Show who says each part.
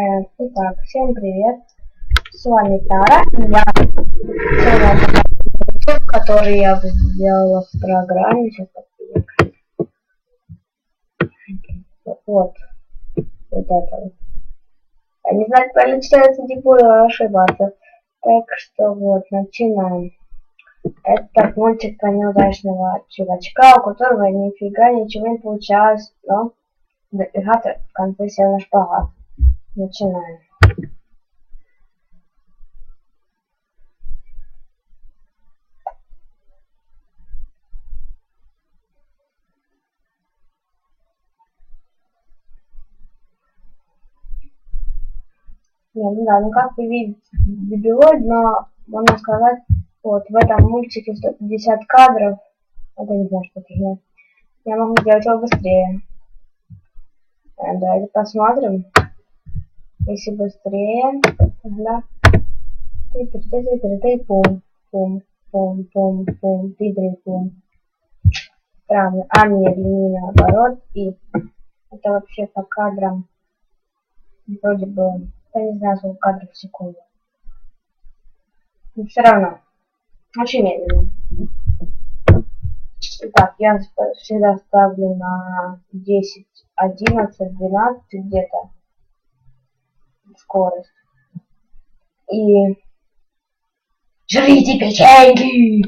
Speaker 1: Итак, всем привет! С вами Тара, и я сегодня покажу, который я сделала в программе. Сейчас вот это вот. Я не знаю, как правильно читается, не буду ошибаться. Так что вот, начинаем. Это мультик про неудачного чувачка, у которого нифига ничего не получалось, но навигатор в конце сел на шпагат. Начинаем. Не, ну да, ну как вы видите, дебилоид, но можно сказать, вот в этом мультике 150 кадров, это не знаю, что это. Я могу сделать его быстрее. Давайте посмотрим. Если быстрее, тогда пум, пум, пум, пум, пум, пум. Странно, а медленнее наоборот, и это вообще по кадрам вроде бы, я не знаю, сколько кадров в секунду. Но все равно, очень медленно. Так, я всегда ставлю на 10, 11, 12 где-то скорость. И жрите печеньки!